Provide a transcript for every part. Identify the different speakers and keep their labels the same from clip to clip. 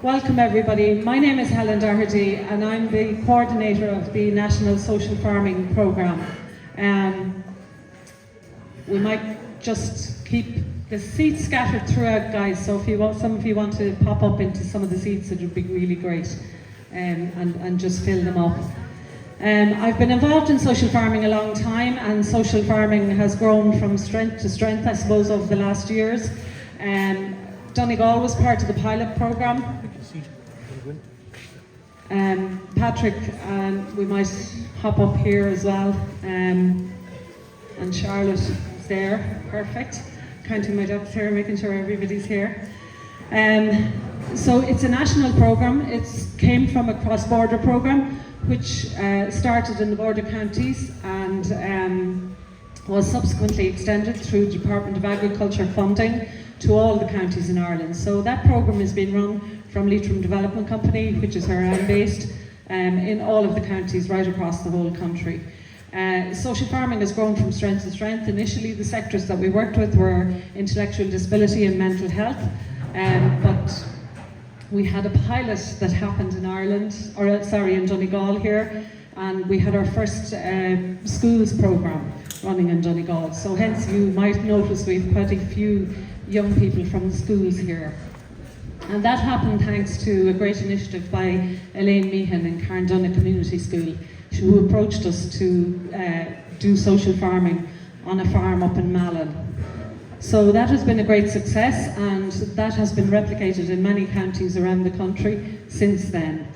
Speaker 1: Welcome everybody. My name is Helen Doherty and I'm the coordinator of the National Social Farming Programme. We might just keep the seats scattered throughout, guys, so if you want, some of you want to pop up into some of the seats, it would be really great, and just fill them up. I've been involved in social farming a long time, and social farming has grown from strength to strength, I suppose, over the last years. Donegal was part of the pilot programme. Patrick, we might hop up here as well, and Charlotte is there, perfect. Counting my ducks here, making sure everybody's here. So it's a national programme. It came from a cross-border programme which started in the border counties and was subsequently extended through the Department of Agriculture funding to all the counties in Ireland. So that programme has been run from Leitrim Development Company, which is where I'm based, in all of the counties right across the whole country. Social farming has grown from strength to strength. Initially, the sectors that we worked with were intellectual disability and mental health, but we had a pilot that happened in Ireland, in Donegal here, and we had our first schools programme running in Donegal. So hence you might notice we have quite a few young people from the schools here. And that happened thanks to a great initiative by Elaine Meehan in Carndonagh Community School, who approached us to do social farming on a farm up in Malin. So that has been a great success, and that has been replicated in many counties around the country since then.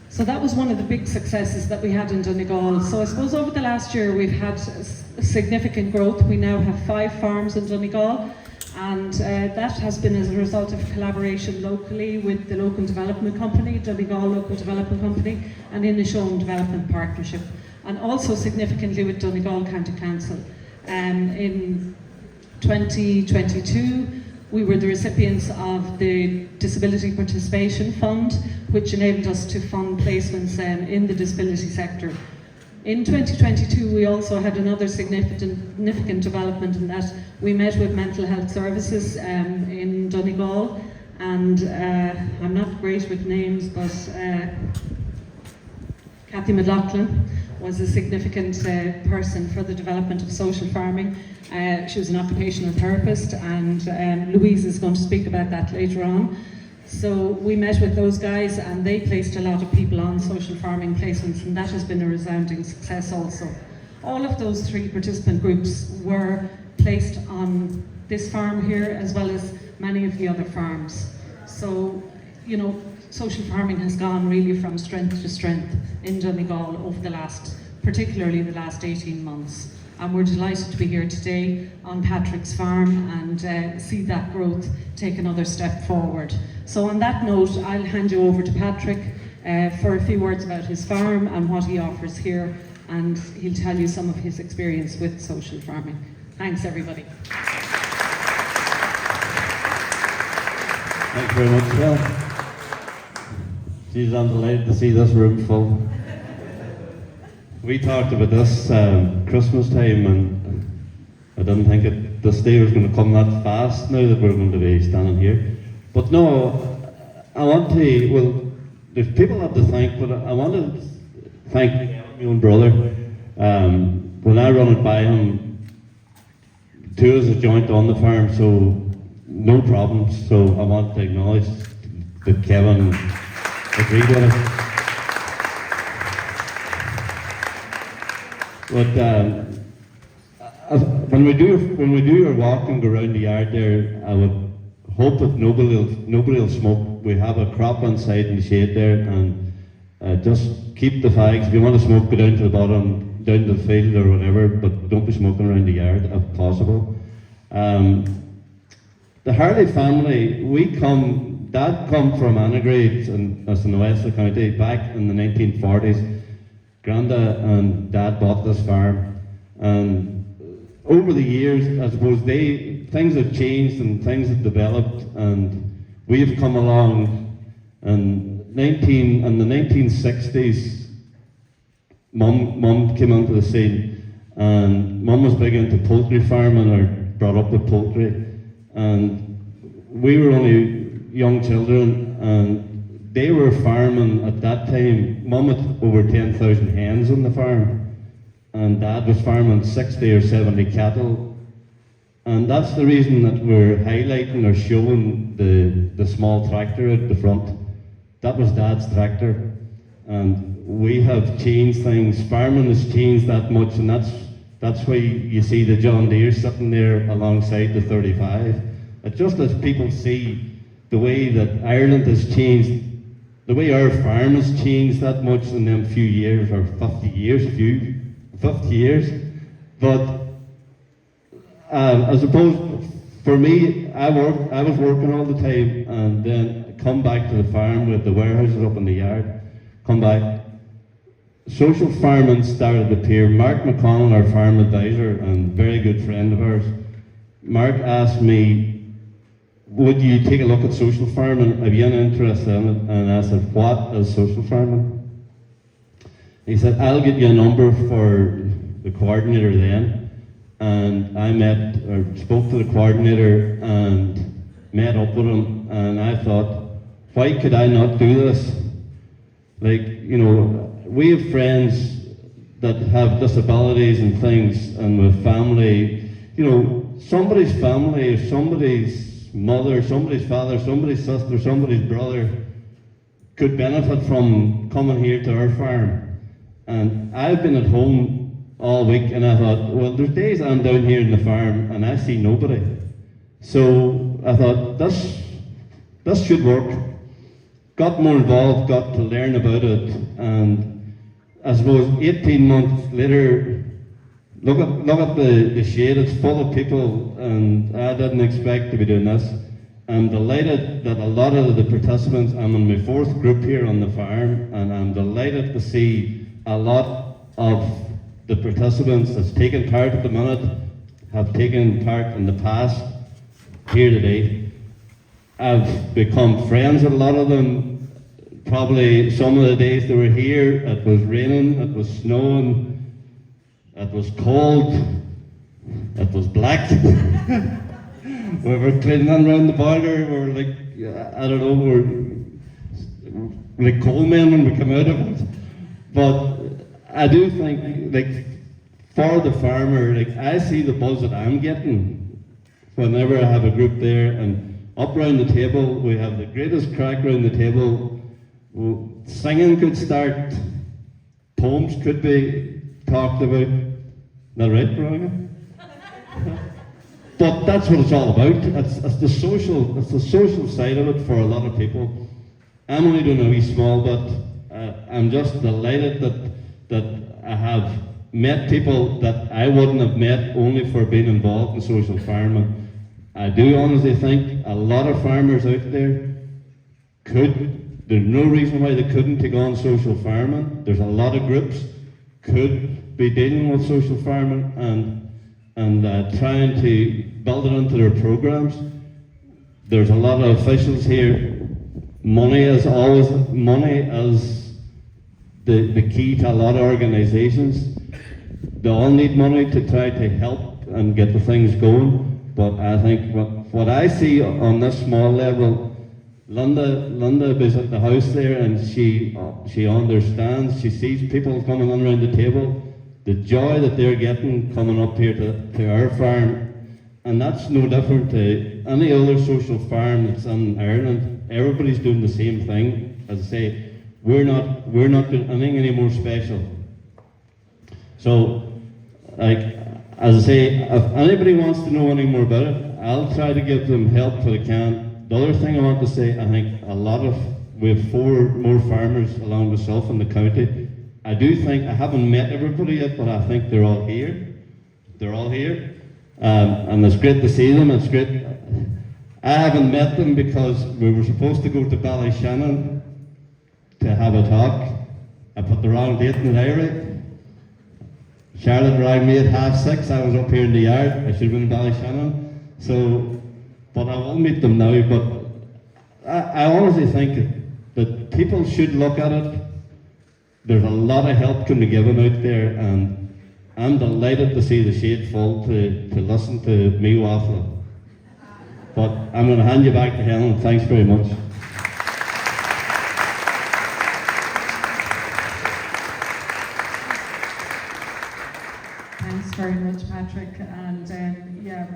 Speaker 1: So that was one of the big successes that we had in Donegal. So I suppose over the last year we've had significant growth. We now have 5 farms in Donegal, and that has been as a result of collaboration locally with the local development company, Donegal Local Development Company, and Inishowen Development Partnership, and also significantly with Donegal County Council. In 2022, we were the recipients of the Disability Participation Fund, which enabled us to fund placements in the disability sector. In 2022, we also had another significant development in that we met with mental health services in Donegal, and I'm not great with names, but Cathy McLaughlin was a significant person for the development of social farming. She was an occupational therapist, and Louise is going to speak about that later on. So we met with those guys, and they placed a lot of people on social farming placements, and that has been a resounding success also. All of those 3 participant groups were placed on this farm here, as well as many of the other farms. So, you know, social farming has gone really from strength to strength in Donegal over particularly the last 18 months. And we're delighted to be here today on Patrick's farm and see that growth take another step forward. So on that note, I'll hand you over to Patrick for a few words about his farm and what he offers here, and he'll tell you some of his experience with social farming. Thanks everybody.
Speaker 2: Thanks very much, Phil. Geez, I'm delighted to see this room full. We talked about this Christmas time, and I didn't think this day was going to come that fast now that we're going to be standing here. But no, I want to, well, there's people I have to thank, but I want to thank my own brother. When I run it by him, 2 of us are joint on the farm, so no problems. So I want to acknowledge that Kevin agreed with it. But when we do our walk and go around the yard there, I would hope that nobody will smoke. We have a crop on site in the shade there, and just keep the fags. If you want to smoke, go down to the bottom, down to the field or whatever, but don't be smoking around the yard if possible. The Harley family, Dad come from Annagrade, and that's in the west of the county, back in the 1940s. Granda and Dad bought this farm, and over the years, I suppose things have changed and things have developed, and we've come along. And in the 1960s, Mum came onto the scene, and Mum was big into poultry farming, or brought up with poultry, and we were only young children, and they were farming at that time. Mum had over 10,000 hens on the farm, and Dad was farming 60 or 70 cattle. And that's the reason that we're highlighting or showing the small tractor at the front. That was Dad's tractor. And we have changed things. Farming has changed that much, and that's why you see the John Deere sitting there alongside the 35. It just lets people see the way that Ireland has changed, the way our farm has changed that much in them few years, or 50 years, 50 years. But I suppose for me, I was working all the time, and then come back to the farm with the warehouses up in the yard, come back. Social farming started to appear. Mark McConnell, our farm advisor and very good friend of ours, Mark asked me, would you take a look at social farming? Have you any interest in it? And I said, what is social farming? He said, I'll get you a number for the coordinator then. And I spoke to the coordinator and met up with him, and I thought, why could I not do this? Like, you know, we have friends that have disabilities and things, and with family, you know, somebody's family, or somebody's mother, somebody's father, somebody's sister, somebody's brother could benefit from coming here to our farm. And I've been at home all week, and I thought, well, there's days I'm down here in the farm and I see nobody. So I thought, this should work. Got more involved, got to learn about it, and I suppose 18 months later, look at the shade, it's full of people, and I didn't expect to be doing this. I'm delighted that a lot of the participants, I'm in my 4th group here on the farm, and I'm delighted to see a lot of the participants that's taken part at the minute have taken part in the past here today. I've become friends with a lot of them. Probably some of the days they were here, it was raining, it was snowing, it was cold, it was black. We were cleaning around the boiler, we were like, I don't know, we were like coal men when we come out of it. But I do think, like, for the farmer, like, I see the buzz that I'm getting whenever I have a group there, and up round the table, we have the greatest crack round the table. Singing could start, poems could be talked about. Is that right, Veronica? But that's what it's all about. It's the social side of it for a lot of people. I'm only doing a wee small bit. I'm just delighted that I have met people that I wouldn't have met only for being involved in social farming. I do honestly think a lot of farmers out there there's no reason why they couldn't take on social farming. There's a lot of groups could be dealing with social farming and trying to build it into their programs. There's a lot of officials here. Money is the key to a lot of organisations. They all need money to try to help and get the things going. But I think what I see on this small level, Linda is at the house there, and she understands. She sees people coming on around the table, the joy that they're getting coming up here to our farm, and that's no different to any other social farm that's in Ireland. Everybody's doing the same thing. As I say, we're not doing anything any more special. So, like, as I say, if anybody wants to know any more about it, I'll try to give them help if I can. The other thing I want to say, I think we have 4 more farmers along myself in the county. I do think, I haven't met everybody yet, but I think they're all here. They're all here. And it's great to see them, it's great. I haven't met them because we were supposed to go to Ballyshannon to have a talk. I put the wrong date in the diary. Charlotte rang me at 6:30, I was up here in the yard. I should have been in Ballyshannon. So, but I will meet them now. But I honestly think that people should look at it. There's a lot of help can be given out there, and I'm delighted to see the shade full to listen to me waffling. But I'm going to hand you back to Helen. Thanks very much.
Speaker 1: Thanks very much, Patrick. And yeah,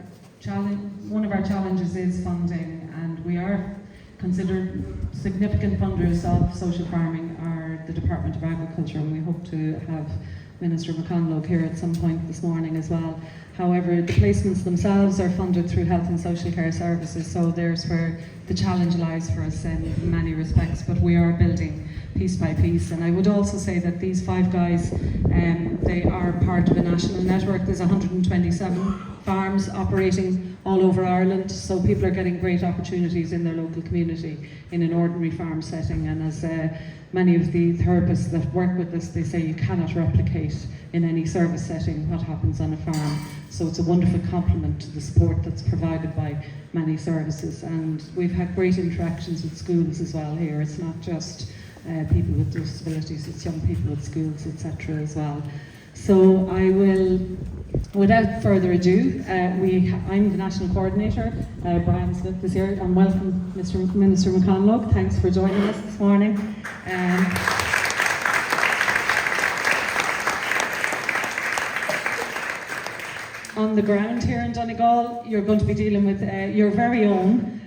Speaker 1: one of our challenges is funding, and we are considered significant funders of social farming are the Department of Agriculture, and we hope to have Minister McConlogue here at some point this morning as well. However, the placements themselves are funded through Health and Social Care Services, so there's where the challenge lies for us in many respects, but we are building piece by piece. And I would also say that these 5 guys, they are part of a national network. There's 127 farms operating all over Ireland, so people are getting great opportunities in their local community in an ordinary farm setting. And as many of the therapists that work with us, they say you cannot replicate in any service setting what happens on a farm. So it's a wonderful complement to the support that's provided by many services. And we've had great interactions with schools as well here. It's not just people with disabilities, it's young people at schools, etc. as well. So I will, without further ado, I'm the National Coordinator, Brian Smith is here, and welcome Minister McConlogue. Thanks for joining us this morning. On the ground here in Donegal, you're going to be dealing with your very own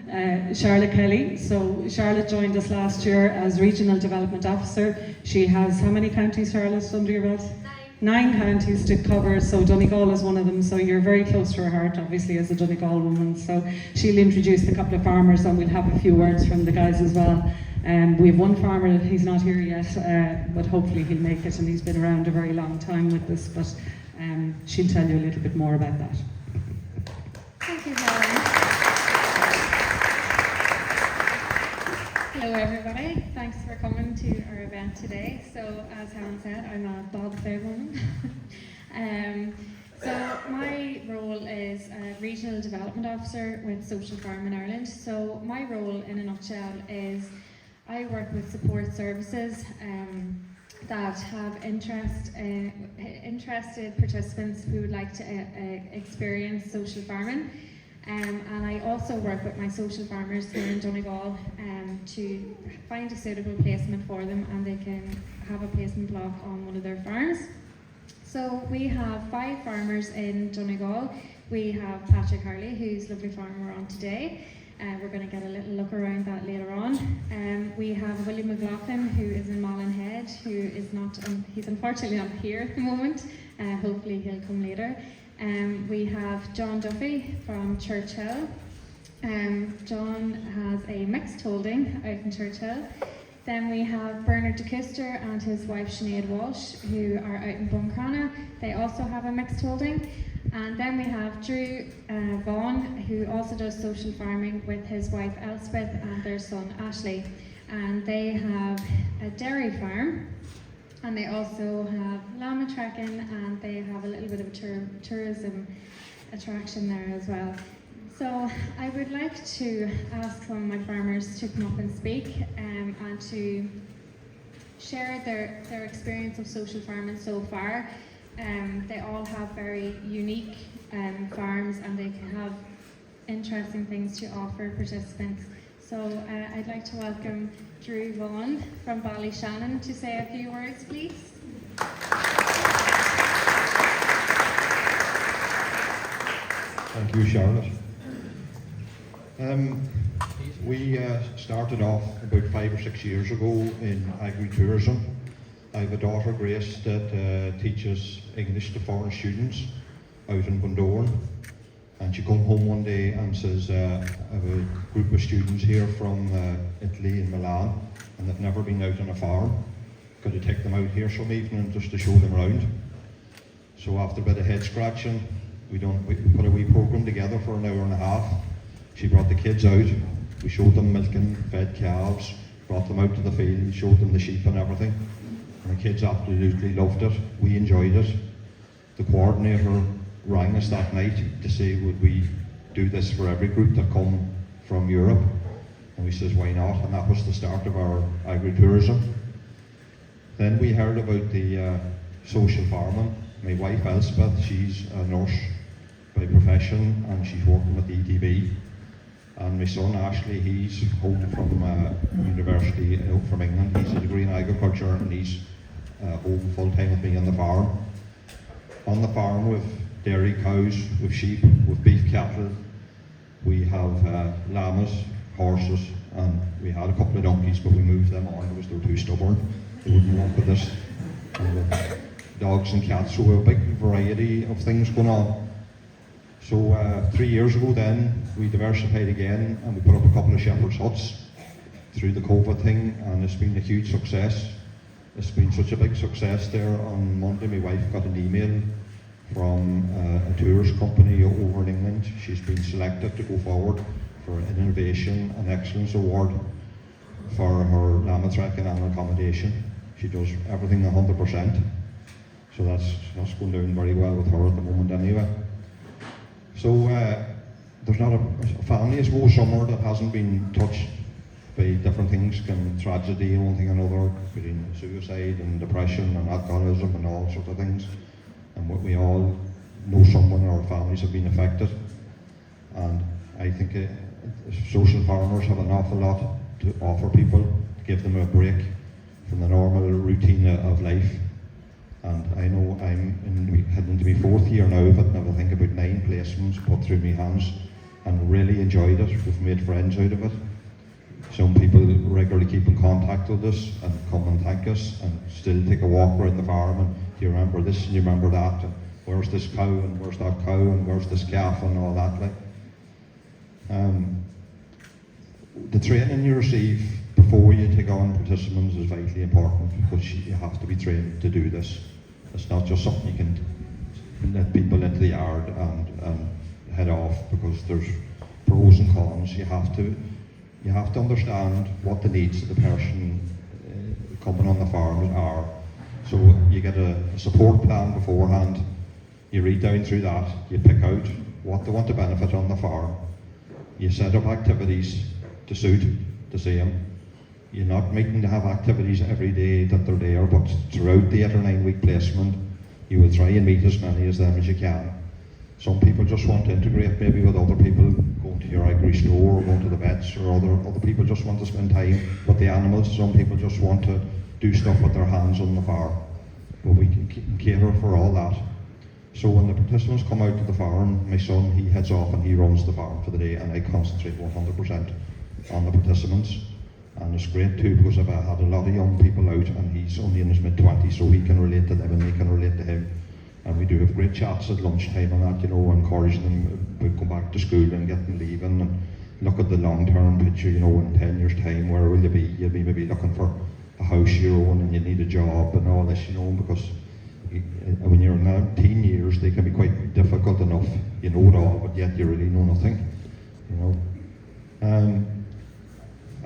Speaker 1: Charlotte Kelly. So Charlotte joined us last year as Regional Development Officer. She has how many counties, Charlotte, under your belt? 9 counties to cover, so Donegal is one of them, so you're very close to her heart, obviously, as a Donegal woman. So she'll introduce a couple of farmers, and we'll have a few words from the guys as well. We have one farmer, he's not here yet, but hopefully he'll make it, and he's been around a very long time with this, but she'll tell you a little bit more about that.
Speaker 3: Thank you, Helen. Hello everybody, thanks for coming to our event today. So as Helen said, I'm a Bobfair woman. So my role is a Regional Development Officer with Social Farm in Ireland. So my role in a nutshell is I work with support services that have interested participants who would like to experience social farming. And I also work with my social farmers here in Donegal to find a suitable placement for them, and they can have a placement block on one of their farms. So we have 5 farmers in Donegal. We have Patrick Harley, whose lovely farm we're on today. We're going to get a little look around that later on. We have William McLaughlin, who is in Mallinhead, who is not, he's unfortunately not here at the moment. Hopefully he'll come later. We have John Duffy from Churchill. John has a mixed holding out in Churchill. Then we have Bernard DeCuster and his wife Sinead Walsh, who are out in Buncrana. They also have a mixed holding. And then we have Drew Vaughan, who also does social farming with his wife Elspeth and their son Ashley. And they have a dairy farm, and they also have llama trekking, and they have a little bit of a tourism attraction there as well. So I would like to ask some of my farmers to come up and speak and to share their experience of social farming so far. They all have very unique farms, and they can have interesting things to offer participants. So I'd like to welcome Drew Vaughan from Ballyshannon to say a few words, please.
Speaker 4: Thank you, Charlotte. We started off about 5 or 6 years ago in agri-tourism. I have a daughter, Grace, that teaches English to foreign students out in Bundoran. And she come home one day and says, I have a group of students here from Italy and Milan, and they've never been out on a farm. Could I take them out here some evening just to show them around? So after a bit of head scratching, we put a wee programme together for an hour and a half. She brought the kids out, we showed them milking, fed calves, brought them out to the field, showed them the sheep and everything. And the kids absolutely loved it, we enjoyed it. The coordinator rang us that night to say, would we do this for every group that come from Europe? And we says, why not? And that was the start of our agri-tourism. Then we heard about the social farming. My wife Elspeth, she's a nurse by profession, and she's working with the ETB. And my son Ashley, he's home from university from England. He's a degree in agriculture, and he's home full time with me on the farm. On the farm with dairy cows, with sheep, with beef cattle. We have llamas, horses, and we had a couple of donkeys, but we moved them on because they were too stubborn. They wouldn't walk with us. And dogs and cats, so we have a big variety of things going on. So 3 years ago then, we diversified again and we put up a couple of shepherd's huts through the COVID thing, and it's been a huge success. It's been such a big success there. On Monday, my wife got an email from a tourist company over in England. She's been selected to go forward for an Innovation and Excellence Award for her llama trekking and accommodation. She does everything 100%. So that's going down very well with her at the moment anyway. So there's not a family, I suppose, somewhere that hasn't been touched by different things, tragedy and one thing or another, between suicide and depression and alcoholism and all sorts of things. And what we all know someone in our families have been affected. And I think social farmers have an awful lot to offer people, to give them a break from the normal routine of life. And I know I'm heading into my 4th year now, but I think about 9 placements put through my hands, and really enjoyed it. We've made friends out of it. Some people regularly keep in contact with us and come and thank us, and still take a walk around the farm and do you remember this and you remember that, and where's this cow and where's that cow and where's this calf and all that. Like. The training you receive before you take on participants is vitally important, because you have to be trained to do this. It's not just something you can let people into the yard and head off, because there's pros and cons. You have to understand what the needs of the person coming on the farm are. So you get a support plan beforehand, you read down through that, you pick out what they want to benefit on the farm, you set up activities to suit the same. You're not making to have activities every day that they're there, but throughout the 8 or 9 week placement, you will try and meet as many of them as you can. Some people just want to integrate maybe with other people, going to your agri store, or going to the vets, or other people just want to spend time with the animals. Some people just want to do stuff with their hands on the farm. But we can cater for all that. So when the participants come out to the farm, my son, he heads off and he runs the farm for the day, and I concentrate 100% on the participants. And it's great too, because I've had a lot of young people out, and he's only in his mid-20s, so he can relate to them and they can relate to him. And we do have great chats at lunchtime and that, encouraging them to go back to school and get them leaving, and look at the long-term picture, in 10 years' time, where will you be? You'll be maybe looking for a house of your own, and you need a job and all this, because when you're in 10 years, they can be quite difficult enough. You know it all, but yet you really know nothing,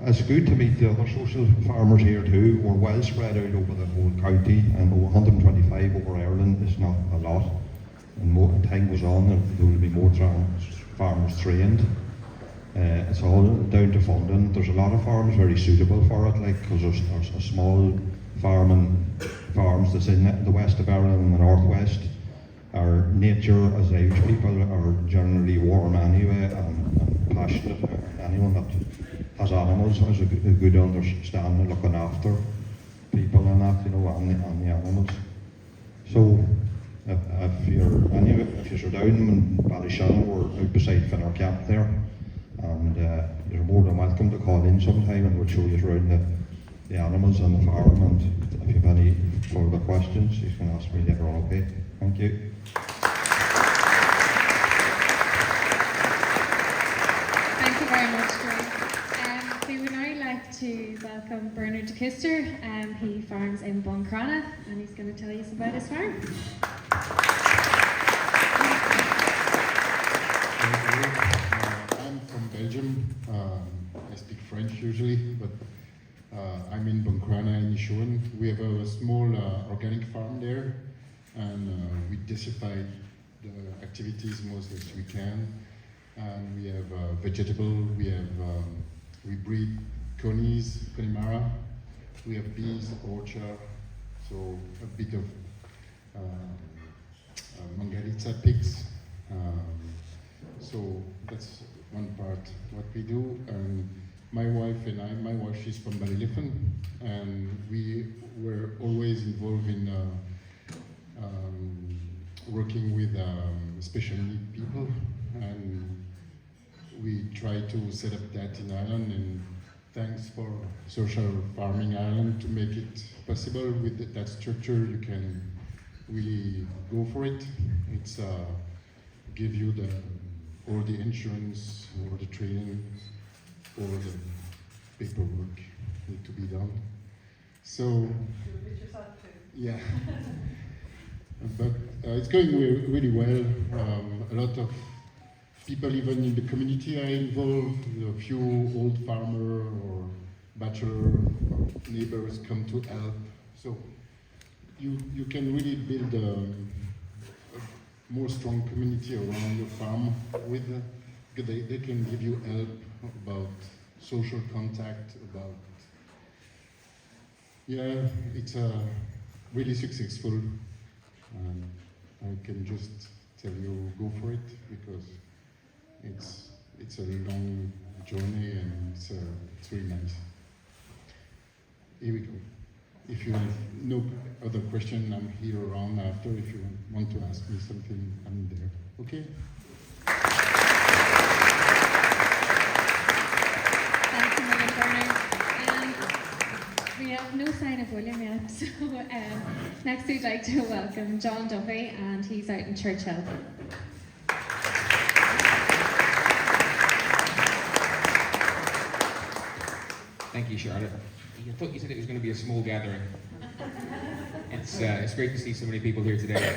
Speaker 4: It's good to meet the other social farmers here too. We're well spread out over the whole county, and 125 over Ireland is not a lot. And more time goes on, there will be more farmers trained. It's all down to funding. There's a lot of farms very suitable for it, because there's a small farms that's in the west of Ireland and the northwest. Our nature as Irish people are generally warm anyway, and passionate. Anyone that has animals has a good understanding of looking after people and that, and the animals. So if you're down in Ballyshannon, we're out beside Finner Camp there, and you're more than welcome to call in sometime, and we'll show you around the animals and the farm. And if you have any further questions, you can ask me later on. Okay, thank you.
Speaker 3: Thank you very much, Greg. We would now like to welcome Bernard de Kuster. He farms in Buncrana, and he's going to tell us about his farm.
Speaker 5: I'm from Belgium. I speak French usually, but I'm in Buncrana in Nishuan. We have a small organic farm there, and we diversify the activities most as we can. And we have vegetable, we breed conies, connemara, we have bees, orchard, so a bit of Mangalitsa pigs. So that's one part. What we do. And my wife and I, my wife she's from Ballyliffin, and we were always involved in working with special need people, and we try to set up that in Ireland, and thanks for Social Farming Ireland to make it possible. With that structure you can really go for it. It's give you all the insurance, or the training, or the paperwork need to be done. So yeah. But it's going really well. A lot of people, even in the community, are involved. A few old farmer or bachelor or neighbors come to help. So you can really build a more strong community around your farm. Because they can give you help about social contact, about it's really successful. I can just tell you, go for it, because it's a long journey, and it's really nice. Here we go. If you have no other question, I'm here around after. If you want to ask me something, I'm there. Okay?
Speaker 3: Thanks a million, Bernard. We have no sign of William yet, so next we'd like to welcome John Duffy, and he's out in Churchill.
Speaker 6: Thank you, Charlotte. I thought you said it was going to be a small gathering. It's great to see so many people here today.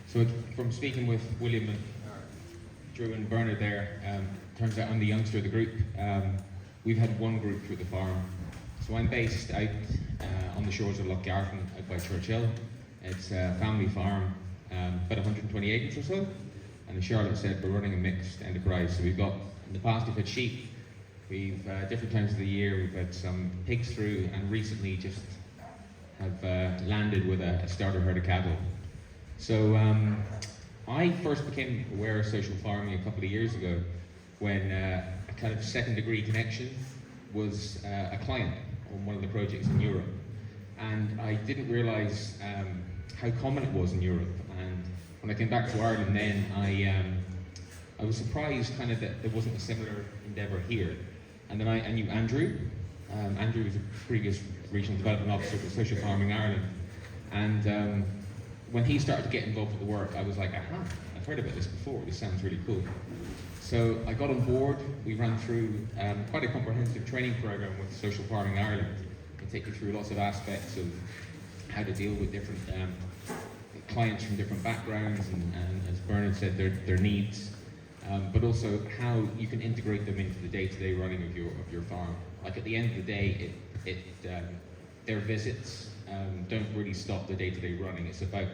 Speaker 6: So from speaking with William and Drew and Bernard there, turns out I'm the youngster of the group. We've had one group through the farm. So I'm based out on the shores of Loch Garten, out by Churchill. It's a family farm, about 120 acres or so. And as Charlotte said, we're running a mixed enterprise. So we've got, in the past we've had sheep, we've different times of the year, we've had some pigs through, and recently just have landed with a starter herd of cattle. So I first became aware of social farming a couple of years ago when a kind of second degree connection was a client on one of the projects in Europe. And I didn't realise how common it was in Europe. And when I came back to Ireland then, I was surprised kind of that there wasn't a similar endeavour here. And then I knew Andrew. Andrew was a previous regional development officer for Social Farming Ireland. And when he started to get involved with the work, I was like, aha, I've heard about this before, this sounds really cool. So I got on board. We ran through quite a comprehensive training program with Social Farming Ireland. They take you through lots of aspects of how to deal with different clients from different backgrounds, and as Bernard said, their needs, but also how you can integrate them into the day-to-day running of your farm. Like at the end of the day, their visits don't really stop the day-to-day running. It's about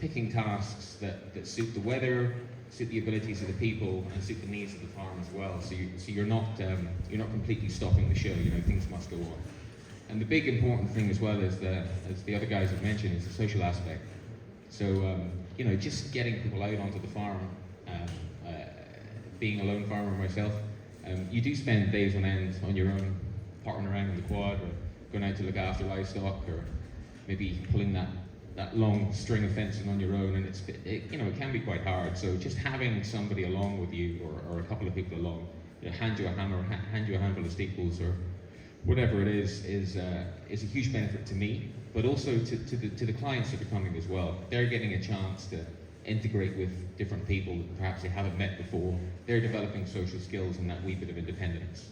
Speaker 6: picking tasks that suit the weather, suit the abilities of the people, and suit the needs of the farm as well. So you're not completely stopping the show. You know, things must go on. And the big important thing as well is as the other guys have mentioned, is the social aspect. So you know, just getting people out onto the farm. Being a lone farmer myself, you do spend days on end on your own, parting around in the quad, or going out to look after livestock, or maybe pulling that long string of fencing on your own, and it can be quite hard. So just having somebody along with you, or a couple of people along, hand you a hammer, hand you a handful of steeples, or whatever it is a huge benefit to me, but also to the clients that are coming as well. They're getting a chance to integrate with different people that perhaps they haven't met before. They're developing social skills and that wee bit of independence.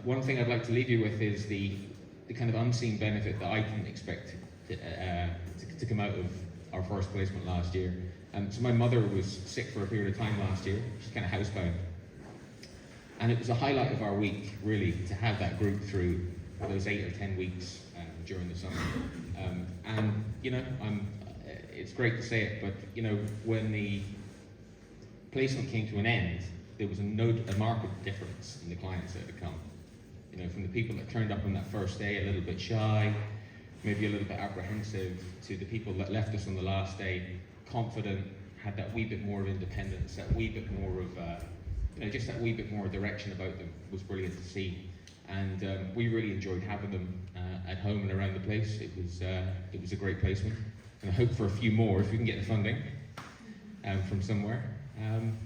Speaker 6: One thing I'd like to leave you with is the kind of unseen benefit that I didn't expect to come out of our first placement last year. So my mother was sick for a period of time last year. She's kind of housebound. And it was a highlight of our week, really, to have that group through for those 8 or 10 weeks during the summer. And, it's great to say it, but, when the placement came to an end, there was a marked difference in the clients that had come. From the people that turned up on that first day a little bit shy, maybe a little bit apprehensive, to the people that left us on the last day confident, had that wee bit more of independence, that wee bit more of just that wee bit more direction about them was brilliant to see. And we really enjoyed having them at home and around the place. It was a great placement, and I hope for a few more if we can get the funding from somewhere. And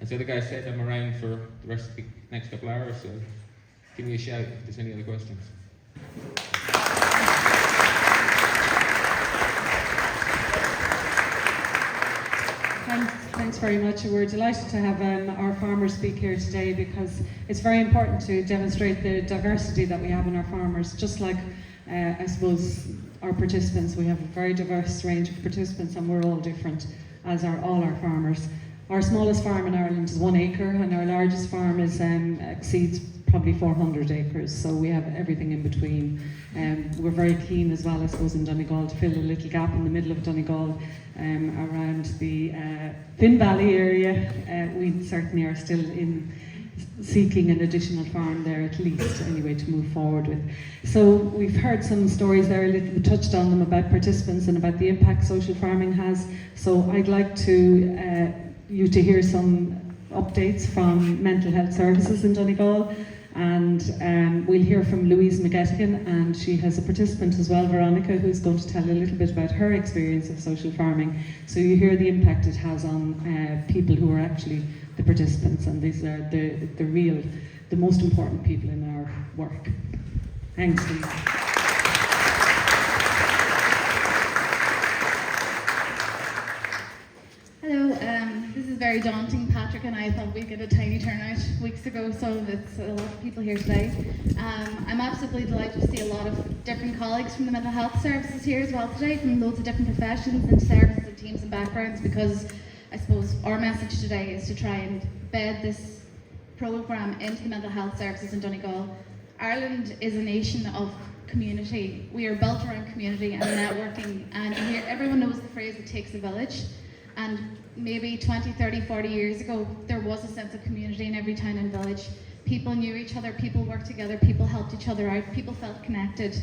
Speaker 6: as the other guy said, I'm around for the rest of the next couple of hours, so give me a shout if there's any other questions.
Speaker 1: Thanks very much. We're delighted to have our farmers speak here today, because it's very important to demonstrate the diversity that we have in our farmers. Just like, I suppose, our participants, we have a very diverse range of participants, and we're all different, as are all our farmers. Our smallest farm in Ireland is 1 acre, and our largest farm exceeds probably 400 acres, so we have everything in between. We're very keen as well, I suppose, in Donegal to fill a little gap in the middle of Donegal around the Finn Valley area. We certainly are still seeking an additional farm there, at least, anyway, to move forward with. So we've heard some stories there, we touched on them, about participants and about the impact social farming has. So I'd like you to hear some updates from mental health services in Donegal. And we'll hear from Louise McGettigan, and she has a participant as well, Veronica, who's going to tell a little bit about her experience of social farming. So you hear the impact it has on people who are actually the participants, and these are the most important people in our work. Thanks, Louise.
Speaker 7: Hello, this is very daunting. Patrick and I thought we'd get a tiny turnout weeks ago, so it's a lot of people here today. I'm absolutely delighted to see a lot of different colleagues from the mental health services here as well today, from loads of different professions and services and teams and backgrounds, because I suppose our message today is to try and bed this programme into the mental health services in Donegal. Ireland is a nation of community. We are built around community and networking, and here everyone knows the phrase, it takes a village. And maybe 20, 30, 40 years ago, there was a sense of community in every town and village. People knew each other, people worked together, people helped each other out, people felt connected.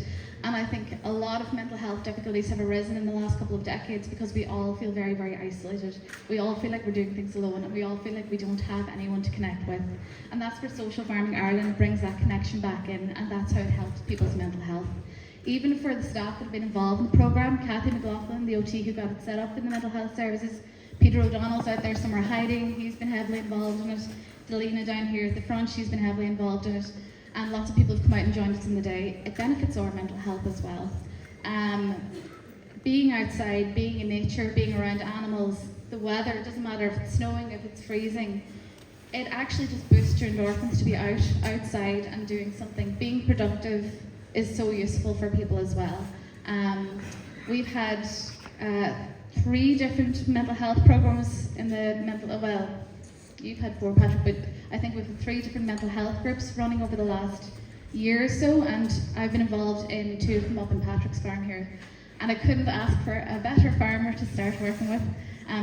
Speaker 7: And I think a lot of mental health difficulties have arisen in the last couple of decades because we all feel very, very isolated. We all feel like we're doing things alone, and we all feel like we don't have anyone to connect with. And that's where Social Farming Ireland brings that connection back in, and that's how it helps people's mental health. Even for the staff that have been involved in the programme, Cathy McLaughlin, the OT who got it set up in the mental health services, Peter O'Donnell's out there somewhere hiding, he's been heavily involved in it. Delina down here at the front, she's been heavily involved in it. And lots of people have come out and joined us in the day. It benefits our mental health as well. Being outside, being in nature, being around animals, the weather, it doesn't matter if it's snowing, if it's freezing, it actually just boosts your endorphins to be outside and doing something. Being productive is so useful for people as well. We've had 3 different mental health programs in the well, you've had 4, Patrick, but I think we've had 3 different mental health groups running over the last year or so, and I've been involved in 2 of them up in Patrick's farm here. And I couldn't ask for a better farmer to start working with.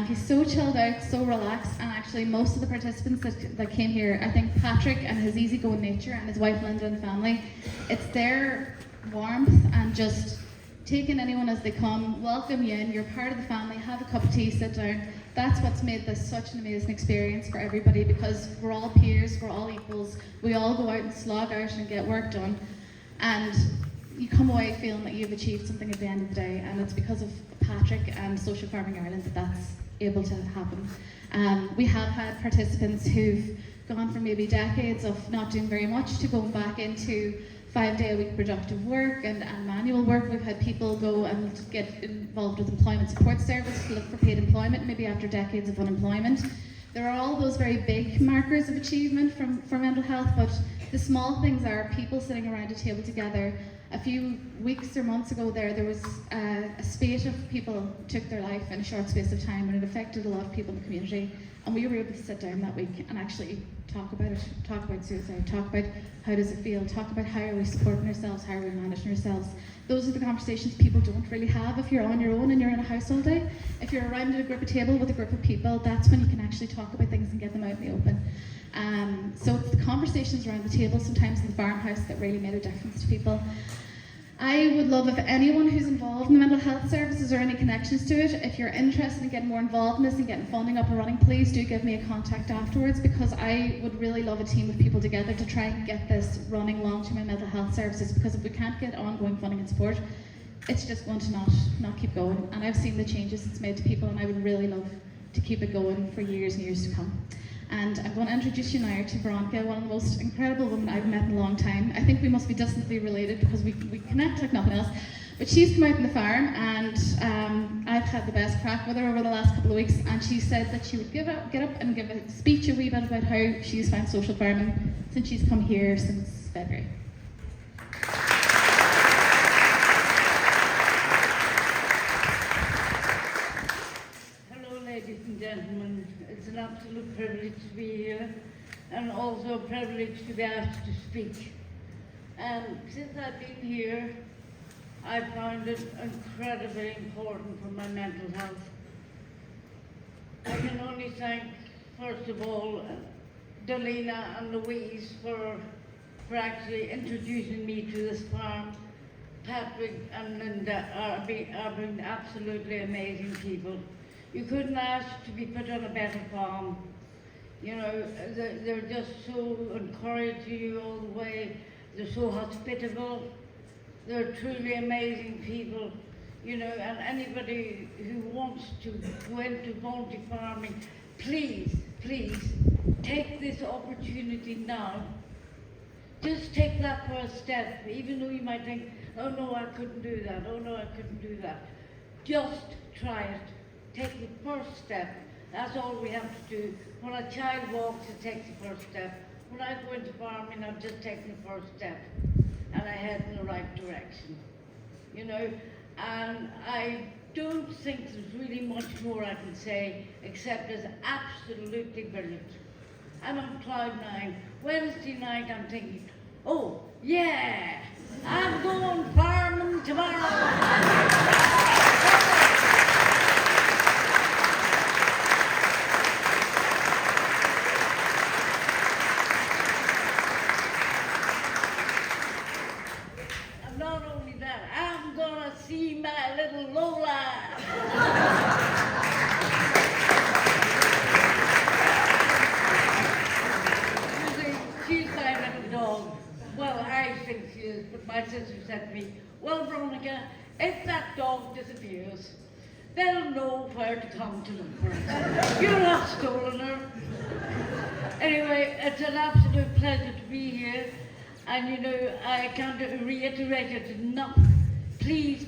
Speaker 7: He's so chilled out, so relaxed, and actually most of the participants that came here, I think Patrick and his easygoing nature and his wife Linda and family, it's their warmth and just taking anyone as they come, welcome you in, you're part of the family, have a cup of tea, sit down. That's what's made this such an amazing experience for everybody, because we're all peers, we're all equals, we all go out and slog out and get work done, and you come away feeling that you've achieved something at the end of the day, and it's because of Patrick and Social Farming Ireland that that's able to happen. We have had participants who've gone from maybe decades of not doing very much to going back into 5-day-a-week productive work and manual work. We've had people go and get involved with employment support service to look for paid employment, maybe after decades of unemployment. There are all those very big markers of achievement for mental health, but the small things are people sitting around a table together. A few weeks or months ago there was a spate of people took their life in a short space of time, and it affected a lot of people in the community. And we were able to sit down that week and actually talk about it, talk about suicide, talk about how does it feel, talk about how are we supporting ourselves, how are we managing ourselves. Those are the conversations people don't really have if you're on your own and you're in a house all day. If you're around at a group of table with a group of people, that's when you can actually talk about things and get them out in the open. So it's the conversations around the table, sometimes in the farmhouse, that really made a difference to people. I would love if anyone who's involved in the mental health services or any connections to it, if you're interested in getting more involved in this and getting funding up and running, please do give me a contact afterwards, because I would really love a team of people together to try and get this running long-term in mental health services, because if we can't get ongoing funding and support, it's just going to not keep going. And I've seen the changes it's made to people, and I would really love to keep it going for years and years to come. And I'm going to introduce you now to Veronica, one of the most incredible women I've met in a long time. I think we must be distantly related because we connect like nothing else. But she's come out in the farm, and I've had the best crack with her over the last couple of weeks, and she said that she would get up and give a speech a wee bit about how she's found social farming since she's come here since February.
Speaker 8: Ladies and gentlemen, it's an absolute privilege to be here, and also a privilege to be asked to speak. And since I've been here, I found it incredibly important for my mental health. I can only thank, first of all, Delina and Louise for actually introducing me to this farm. Patrick and Linda are being absolutely amazing people. You couldn't ask to be put on a better farm. You know, they're just so encouraging you all the way. They're so hospitable. They're truly amazing people. You know, and anybody who wants to go into voluntary farming, please take this opportunity now. Just take that first step, even though you might think, oh no, I couldn't do that, oh no, I couldn't do that. Just try it. Take the first step. That's all we have to do. When a child walks, it takes the first step. When I go into farming, I'm just taking the first step, and I head in the right direction. You know, and I don't think there's really much more I can say, except it's absolutely brilliant. I'm on cloud 9. Wednesday night, I'm thinking, oh yeah, I'm going farming tomorrow. See my little Lola. She's my little dog. Well, I think she is, but my sister said to me, well, Veronica, if that dog disappears, they'll know where to come to look for it. You've not stolen her. Anyway, it's an absolute pleasure to be here. And you know, I can't reiterate it enough. Please,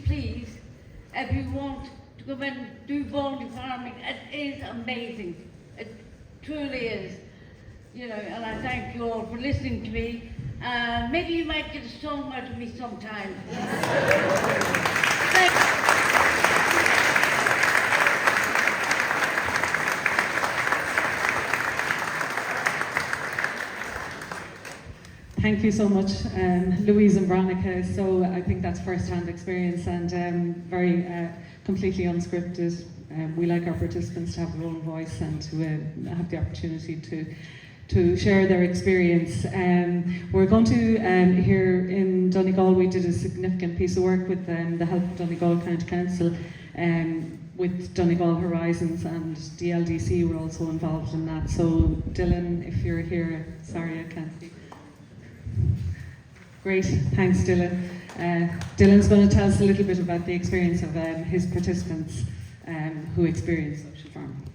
Speaker 8: if you want to come in and do voluntary farming, it is amazing. It truly is. You know, and I thank you all for listening to me. Maybe you might get a song out of me sometime. Thank you.
Speaker 1: Thank you so much, Louise and Veronica. So I think that's first-hand experience and very completely unscripted. We like our participants to have their own voice and to have the opportunity to share their experience. We're going to, here in Donegal, we did a significant piece of work with the help of Donegal County Council with Donegal Horizons, and the LDC were also involved in that. So Dylan, if you're here, sorry I can't see. Great, thanks Dylan. Dylan's going to tell us a little bit about the experience of his participants who experience social farming.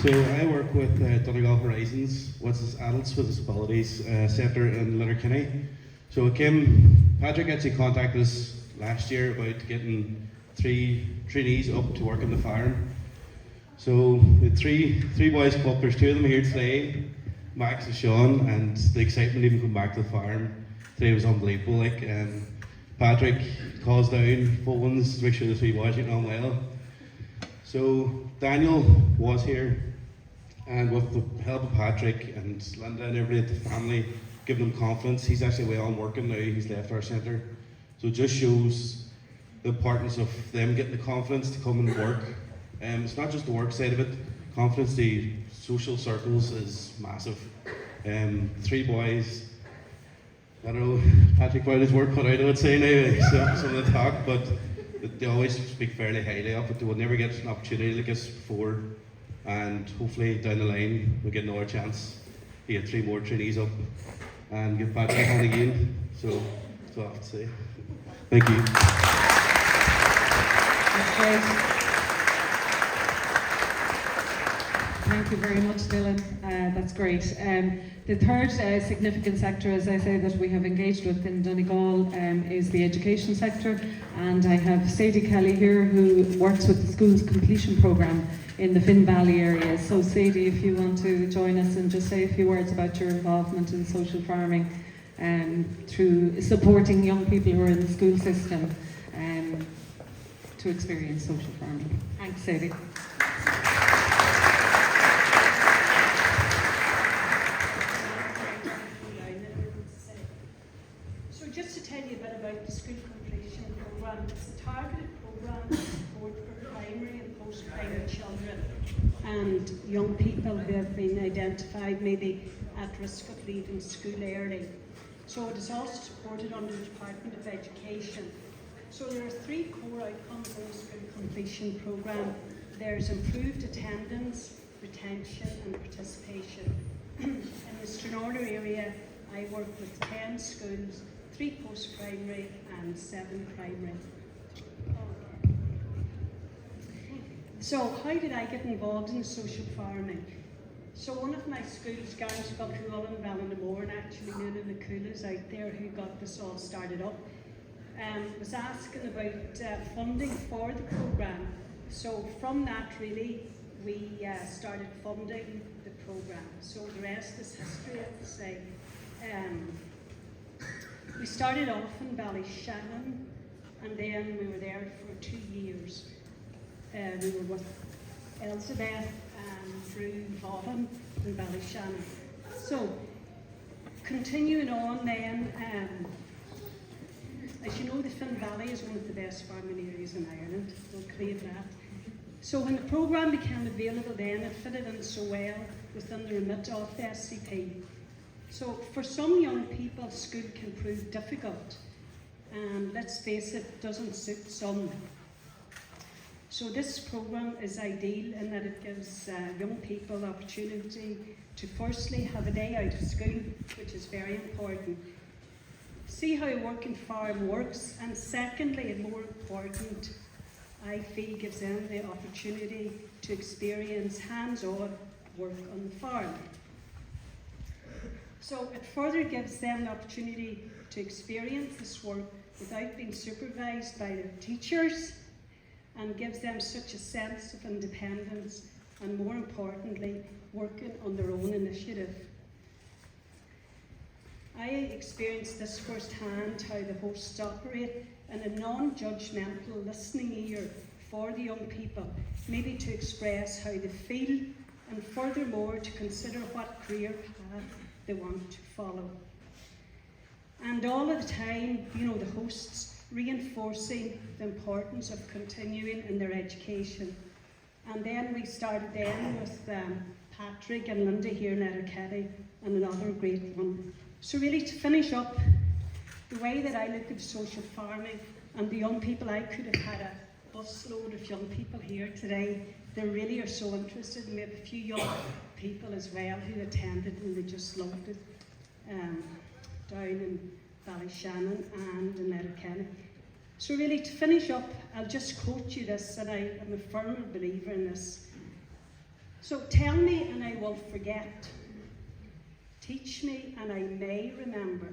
Speaker 2: So I work with Donegal Horizons, which is Adults with Disabilities Centre in Letterkenny. So Patrick actually contacted us last year about getting 3 trainees up to work in the farm. So with three boys come up, there's 2 of them here today, Max and Sean, and the excitement even coming back to the farm today was unbelievable. Like, Patrick calls down phones to make sure the 3 boys are getting on well. So Daniel was here, and with the help of Patrick and Linda and everybody at the family, giving them confidence, he's actually away on working now, he's left our centre. So it just shows the importance of them getting the confidence to come and work. It's not just the work side of it, confidence, the social circles is massive. 3 boys. I don't know, Patrick Wiley's work cut out, I would say now, some of the talk, but they always speak fairly highly of it. They would never get an opportunity like this before, and hopefully down the line we get another chance to get 3 more trainees up and get Patrick on again. So that's all I have to say. Thank you.
Speaker 1: That's great. Thank you very much, Dylan. That's great. The third significant sector, as I say, that we have engaged with in Donegal is the education sector, and I have Sadie Kelly here, who works with the schools completion programme in the Finn Valley area. So Sadie, if you want to join us and just say a few words about your involvement in social farming through supporting young people who are in the school system to experience social farming. Thanks, Sadie.
Speaker 9: So just to tell you a bit about the school completion programme, it's a targeted programme to support for primary and post-primary children and young people who have been identified maybe at risk of leaving school early. So it is also supported under the Department of Education. So there are 3 core outcomes in the school completion programme. There's improved attendance, retention and participation. In the Stranraer area, I work with 10 schools, 3 post-primary and 7 primary. So how did I get involved in social farming? So one of my schools, Garnskull in Ballinamore, and actually Nuna Nakula is out there who got this all started up, was asking about funding for the programme. So from that really, we started funding the programme. So the rest is history, I would say. We started off in Ballyshannon, and then we were there for 2 years. We were with Elizabeth and Drew Vaughan in Ballyshannon. So, continuing on then, as you know, the Finn Valley is one of the best farming areas in Ireland. We'll claim that. So when the programme became available then, it fitted in so well within the remit of the SCP. So for some young people, school can prove difficult, and let's face it, doesn't suit some. So this programme is ideal in that it gives young people the opportunity to firstly have a day out of school, which is very important, see how a working farm works, and secondly, and more important, I feel gives them the opportunity to experience hands-on work on the farm. So it further gives them the opportunity to experience this work without being supervised by their teachers, and gives them such a sense of independence, and more importantly, working on their own initiative. I experienced this firsthand, how the hosts operate in a non-judgmental listening ear for the young people, maybe to express how they feel, and furthermore to consider what career path they want to follow. And all of the time, you know, the hosts reinforcing the importance of continuing in their education. And then we started then with Patrick and Linda here in Letterkenny, and another great one. So really to finish up, the way that I look at social farming and the young people, I could have had a busload of young people here today. They really are so interested, and we have a few young people as well who attended and they just loved it, down in Ballyshannon and in Letterkenny. So really to finish up, I'll just quote you this, and I am a firm believer in this. So tell me and I will forget. Teach me and I may remember.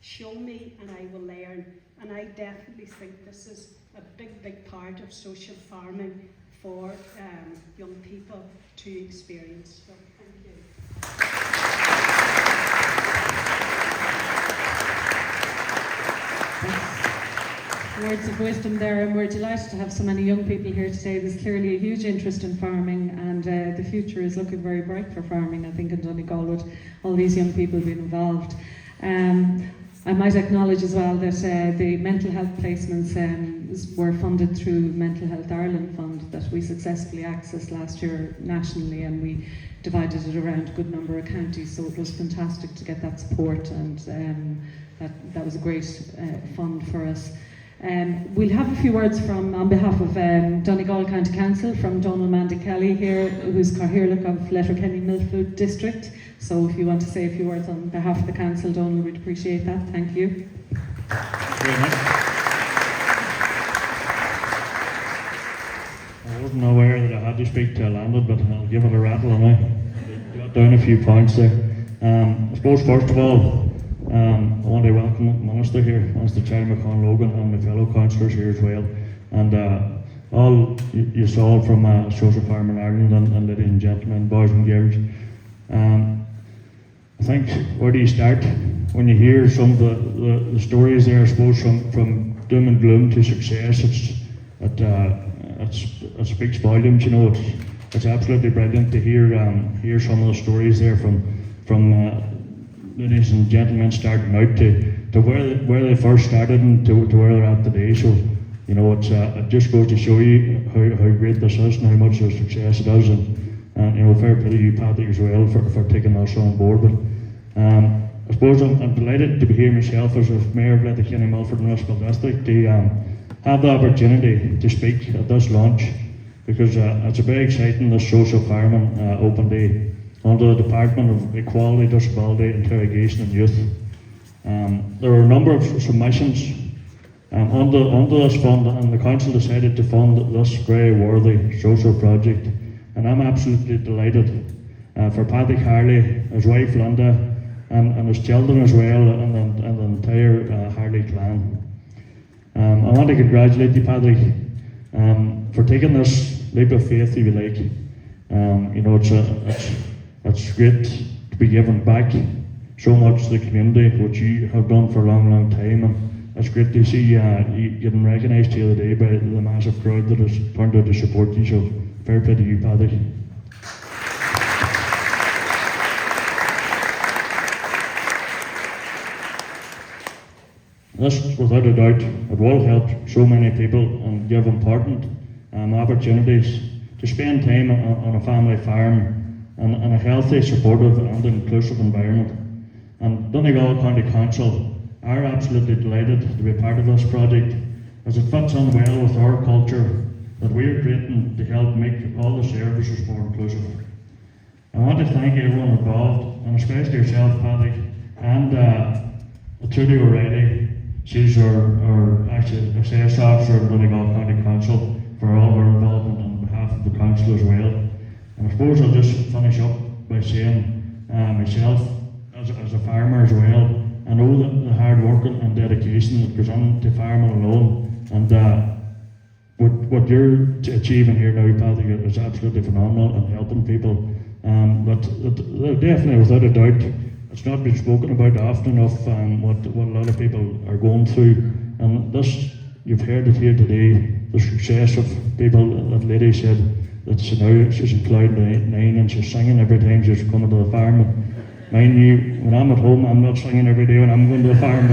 Speaker 9: Show me and I will learn. And I definitely think this is a big, big part of social farming for young people to experience. So thank you.
Speaker 1: Words of wisdom there, and we're delighted to have so many young people here today. There's clearly a huge interest in farming, and the future is looking very bright for farming, I think, in Donegal, with all these young people being involved. I might acknowledge as well that the mental health placements were funded through Mental Health Ireland Fund that we successfully accessed last year nationally, and we divided it around a good number of counties, so it was fantastic to get that support, and that was a great fund for us. We'll have a few words on behalf of Donegal County Council, from Donal Mandy Kelly here, who's Cathaoirleach of Letterkenny Milford District. So if you want to say a few words on behalf of the council, Donal, we'd appreciate that. Thank you.
Speaker 10: Very much. I wasn't aware that I had to speak to a landlord, but I'll give it a rattle and I got down a few points there. I suppose first of all, I want to welcome the Minister here, Minister Charlie McConn-Logan, and my fellow councillors here as well. And all you saw from Social Farming Ireland, and ladies and gentlemen, boys and girls. I think, where do you start? When you hear some of the stories there, I suppose, from doom and gloom to success, it speaks volumes. You know, it's absolutely brilliant to hear some of the stories there from ladies and gentlemen starting out to where they first started and to where they're at today. So, you know, it just goes to show you how great this is and how much of a success it is. And you know, fair play to you, Patrick, as well, for taking us on board. But I suppose I'm delighted to be here myself as a Mayor of Letterkenny Milford Municipal District to have the opportunity to speak at this launch, because it's a very exciting, this social farming open day under the Department of Equality, Disability, Interrogation and Youth. There were a number of submissions under this fund, and the council decided to fund this very worthy social project. And I'm absolutely delighted for Patrick Harley, his wife Linda, and his children as well, and the entire Harley clan. I want to congratulate you, Patrick, for taking this leap of faith, if you like. You know, it's great to be giving back so much to the community, which you have done for a long, long time, and it's great to see you getting recognised the other day by the massive crowd that has turned out to support you. So fair play to you, Patrick. This, without a doubt, it will help so many people and give important opportunities to spend time on a family farm and a healthy, supportive and inclusive environment. And Donegal County Council are absolutely delighted to be part of this project, as it fits in well with our culture that we are creating to help make all the services more inclusive. I want to thank everyone involved, and especially yourself, Patrick, and Trudy O'Reilly. She's our actually access officer of Donegal County Council, for all her involvement on behalf of the council as well. And I suppose I'll just finish up by saying myself, as a farmer as well, I know the hard work and dedication that goes into farming alone, and what you're achieving here now, Patrick, is absolutely phenomenal and helping people. But definitely, without a doubt, it's not been spoken about often enough, what a lot of people are going through. And this, you've heard it here today, the success of people. That lady said that she's in cloud nine and she's singing every time she's coming to the farm. Mind you, when I'm at home, I'm not singing every day when I'm going to the farm.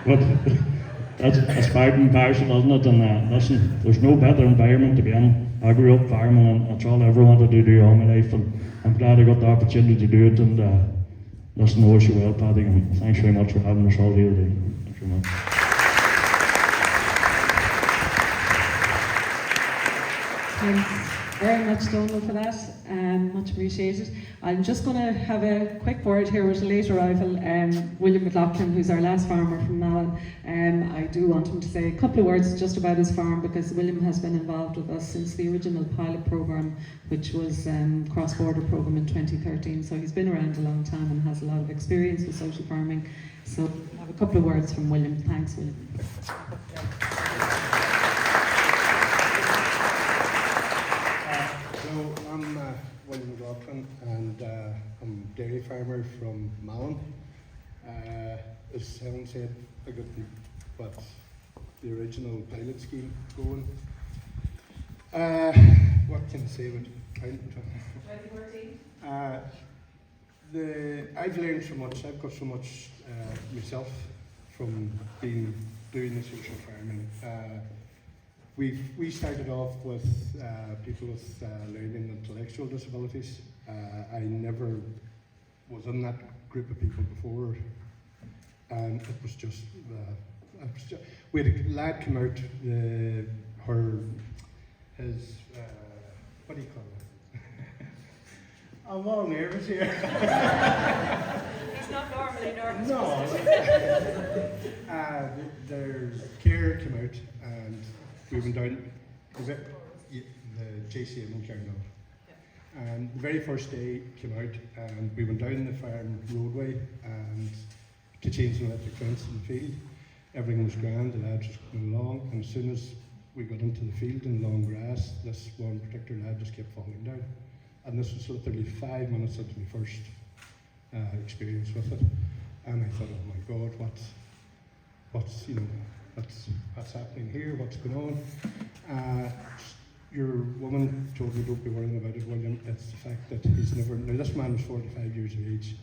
Speaker 10: But that's part and parcel, isn't it? And listen, there's no better environment to be in. I grew up farming, and that's all I ever wanted to do all my life, and I'm glad I got the opportunity to do it. And listen, I wish you well, Paddy, and thanks very much for having us all here today. Thanks very much.
Speaker 1: Thanks very much, Donal, for that. Much appreciated. I'm just going to have a quick word here with a late arrival, William McLaughlin, who's our last farmer from Navan. I do want him to say a couple of words just about his farm, because William has been involved with us since the original pilot programme, which was cross-border programme in 2013. So he's been around a long time and has a lot of experience with social farming. So I have a couple of words from William. Thanks, William.
Speaker 11: I'm William McLaughlin, and I'm a dairy farmer from Malin. As Helen said, I got the original pilot scheme going. What can I say about pilot?
Speaker 1: 2014?
Speaker 11: I've learned so much. I've got so much myself from doing the social farming. We started off with people with learning and intellectual disabilities. I never was in that group of people before, and it was just we had a lad come out. His what do you call it? I'm all nervous here.
Speaker 1: He's not normally nervous.
Speaker 11: No. Their carer came out and we went down. Was it the JCM in Carnarvon? And the very first day came out and we went down the farm roadway and to change the electric fence in the field. Everything was grand, the lads was coming along, and as soon as we got into the field in long grass, this one particular lad just kept falling down. And this was literally 5 minutes into my first experience with it. And I thought, oh my God, what's happening here? What's going on? Your woman told me, don't be worrying about it, William. It's the fact that he's never. Now this man was 45 years of age.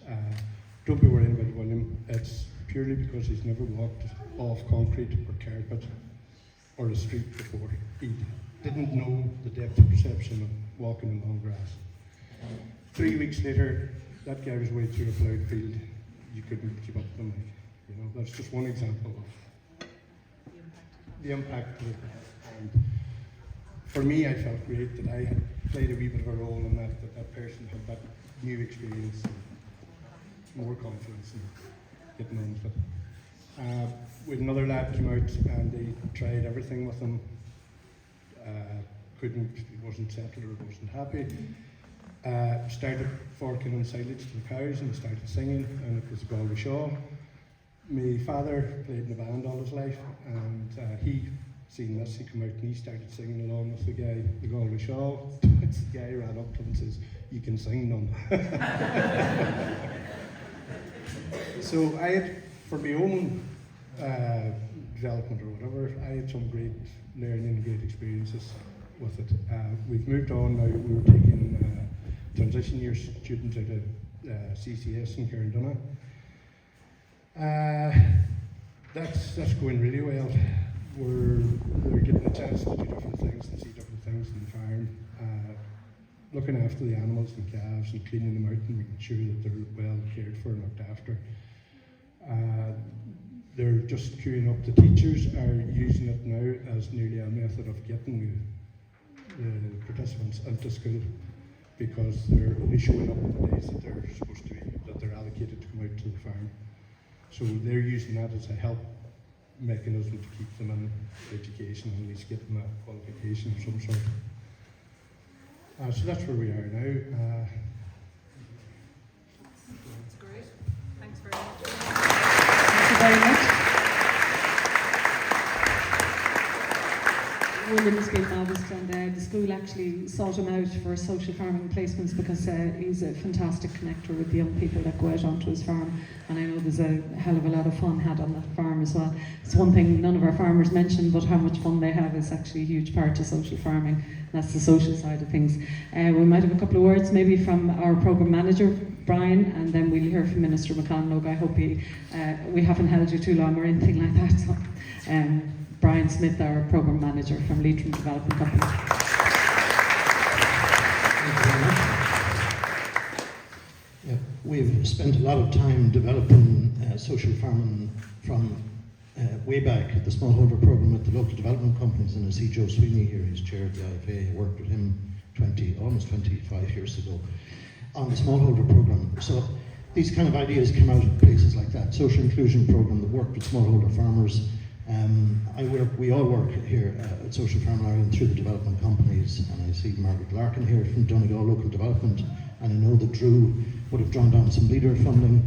Speaker 11: Don't be worrying about it, William. It's purely because he's never walked off concrete or carpet or the street before. He didn't know the depth of perception of walking in long grass. 3 weeks later, that guy was way through a ploughed field. You couldn't keep up with him. You know, that's just one example of the impact of it. And for me, I felt great that I had played a wee bit of a role in that person had that new experience and more confidence in getting on with it. With another lad came out and they tried everything with him. He wasn't settled or wasn't happy. Started forking in silage to the cows and started singing, and it was Galway Shaw. My father played in a band all his life, and he seen this, he came out and he started singing along with the guy, the Galway Shaw. The guy ran up to him and says, "You can sing, none." So I had, for my own development or whatever, I had some great learning and great experiences with it. We've moved on now. We were taking transition year students out of CCS in Carndonagh. That's going really well. We're getting a chance to do different things and see different things in the farm. Looking after the animals and calves and cleaning them out and making sure that they're well cared for and looked after. They're just queuing up. The teachers are using it now as nearly a method of getting the participants into school, because they're only showing up on the days that they're supposed to be, that they're allocated to come out to the farm. So they're using that as a help mechanism to keep them in education and at least get them a qualification of some sort. So that's where we are now.
Speaker 1: That's great. Thanks very much. Thank you very much. William's been modest, and the school actually sought him out for social farming placements because he's a fantastic connector with the young people that go out onto his farm, and I know there's a hell of a lot of fun had on that farm as well. It's one thing none of our farmers mention, but how much fun they have is actually a huge part of social farming. That's the social side of things. We might have a couple of words maybe from our programme manager, Brian, and then we'll hear from Minister McConlogue. I hope we haven't held you too long or anything like that. So, Brian Smith, our programme manager from Leitrim Development Company.
Speaker 12: Thank you very much. Yeah, we've spent a lot of time developing social farming from way back at the smallholder programme at the local development companies, and I see Joe Sweeney here, who's chair of the IFA. I worked with him almost 25 years ago on the smallholder programme. So these kind of ideas come out of places like that. Social inclusion programme that worked with smallholder farmers. We all work here at Social Farming Ireland through the development companies, and I see Margaret Larkin here from Donegal Local Development, and I know that Drew would have drawn down some leader funding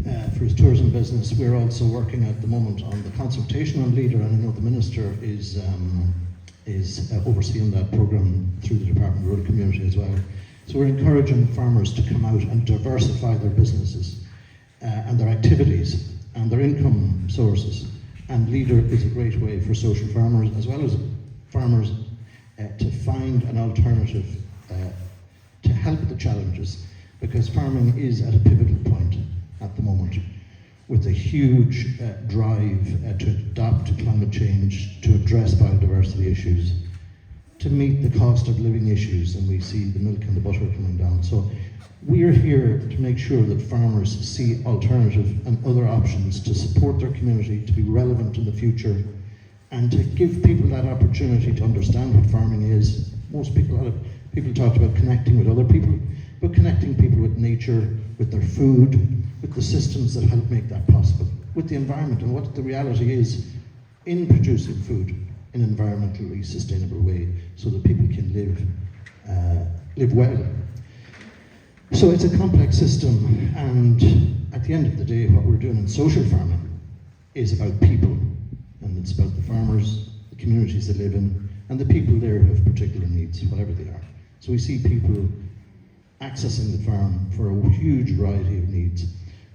Speaker 12: for his tourism business. We're also working at the moment on the consultation on leader, and I know the Minister is overseeing that programme through the Department of Rural Community as well. So we're encouraging farmers to come out and diversify their businesses and their activities and their income sources. And Leader is a great way for social farmers, as well as farmers, to find an alternative to help the challenges. because farming is at a pivotal point at the moment, with a huge drive to adapt to climate change, to address biodiversity issues, to meet the cost of living issues, and we see the milk and the butter coming down. So we are here to make sure that farmers see alternative and other options to support their community, to be relevant in the future, and to give people that opportunity to understand what farming is. A lot of people talked about connecting with other people, but connecting people with nature, with their food, with the systems that help make that possible, with the environment and what the reality is in producing food in an environmentally sustainable way, so that people can live well. So it's a complex system, and at the end of the day, what we're doing in social farming is about people, and it's about the farmers, the communities they live in, and the people there who have particular needs, whatever they are. So we see people accessing the farm for a huge variety of needs.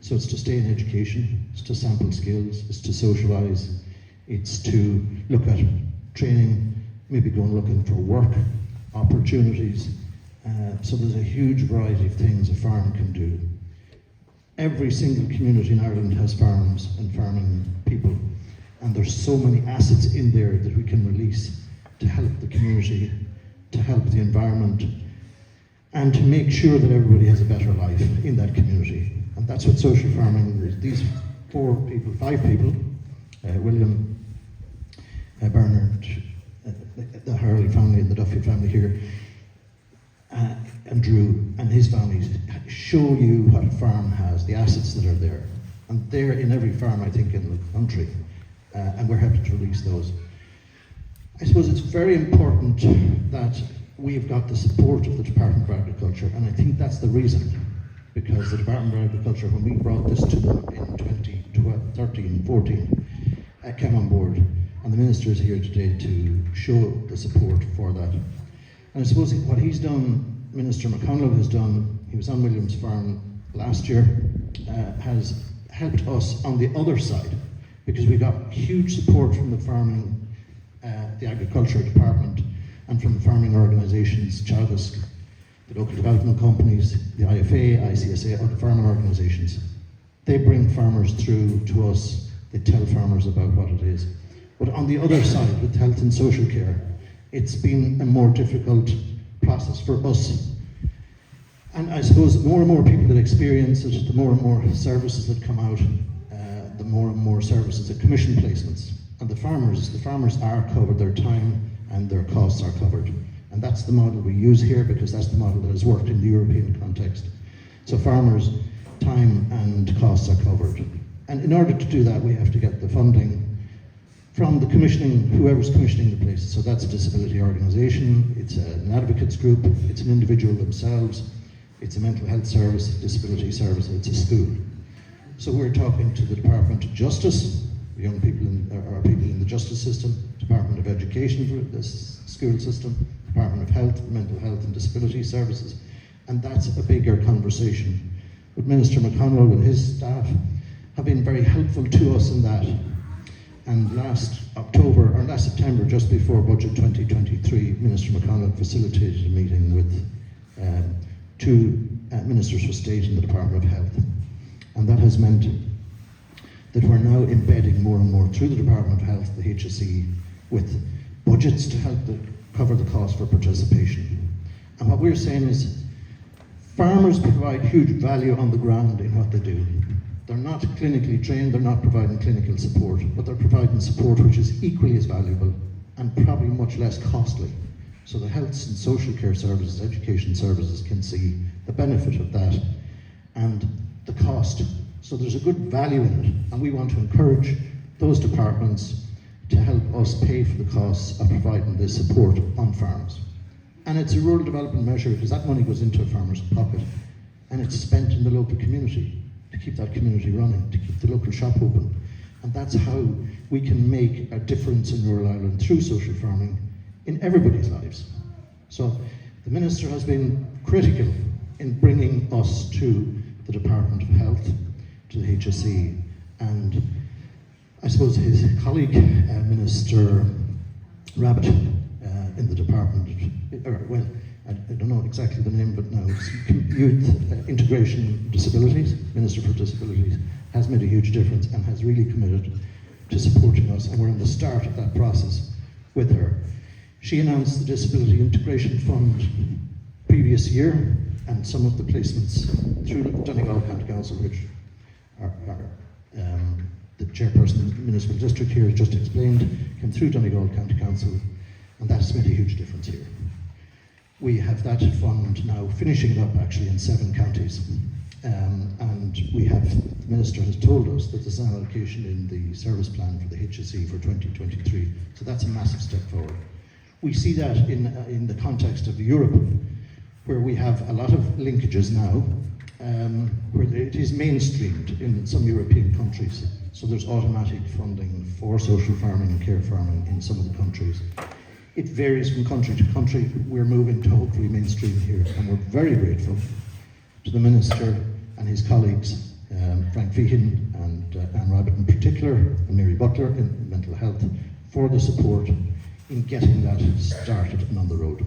Speaker 12: So it's to stay in education, it's to sample skills, it's to socialise, it's to look at training, maybe go and looking for work opportunities. So there's a huge variety of things a farm can do. Every single community in Ireland has farms and farming people, and there's so many assets in there that we can release to help the community, to help the environment, and to make sure that everybody has a better life in that community. And that's what social farming is. These five people, William, Bernard, the Harley family and the Duffy family here, and Drew and his families, show you what a farm has, the assets that are there. And they're in every farm, I think, in the country. And we're happy to release those. I suppose it's very important that we've got the support of the Department of Agriculture, and I think that's the reason, because the Department of Agriculture, when we brought this to them in 2013-14, came on board, and the Minister is here today to show the support for that. And I suppose what he's done, Minister McConnell has done, he was on William's farm last year, has helped us on the other side, because we got huge support from the farming, the agriculture department, and from the farming organisations, Childis, the local development companies, the IFA, ICSA, other farming organisations. They bring farmers through to us, they tell farmers about what it is. But on the other side, with health and social care, it's been a more difficult process for us. And I suppose the more and more people that experience it, the more and more services that come out, the more and more services, the commission placements. And the farmers are covered, their time and their costs are covered. And that's the model we use here, because that's the model that has worked in the European context. So farmers' time and costs are covered. And in order to do that, we have to get the funding from the commissioning, whoever's commissioning the places. So that's a disability organisation, it's an advocates group, it's an individual themselves, it's a mental health service, disability service, it's a school. So we're talking to the Department of Justice, young people or people in the justice system, Department of Education for the school system, Department of Health, Mental Health and Disability Services, and that's a bigger conversation. But Minister McConnell and his staff have been very helpful to us in that. And last September, just before Budget 2023, Minister McConnell facilitated a meeting with two Ministers for State in the Department of Health. And that has meant that we're now embedding more and more through the Department of Health, the HSE, with budgets to help cover the cost for participation. And what we're saying is farmers provide huge value on the ground in what they do. They're not clinically trained, they're not providing clinical support, but they're providing support which is equally as valuable and probably much less costly. So the health and social care services, education services can see the benefit of that and the cost. So there's a good value in it, and we want to encourage those departments to help us pay for the costs of providing this support on farms. And it's a rural development measure, because that money goes into a farmer's pocket and it's spent in the local community to keep that community running, to keep the local shop open. And that's how we can make a difference in rural Ireland through social farming in everybody's lives. So the Minister has been critical in bringing us to the Department of Health, to the HSE, and I suppose his colleague, Minister Rabbit, in the department, I don't know exactly the name, but now it's Youth Integration Disabilities, Minister for Disabilities, has made a huge difference and has really committed to supporting us, and we're in the start of that process with her. She announced the Disability Integration Fund previous year, and some of the placements through Donegal County Council, which are the chairperson of the municipal district here has just explained, came through Donegal County Council, and that's made a huge difference here. We have that fund now finishing up actually in 7 counties, and we have, the Minister has told us that there's an allocation in the service plan for the HSE for 2023, so that's a massive step forward. We see that in the context of Europe, where we have a lot of linkages now, where it is mainstreamed in some European countries. So there's automatic funding for social farming and care farming in some of the countries. It varies from country to country. We're moving to hopefully mainstream here, and we're very grateful to the Minister and his colleagues, Frank Feehan and Anne Rabbit in particular, and Mary Butler in mental health, for the support in getting that started and on the road.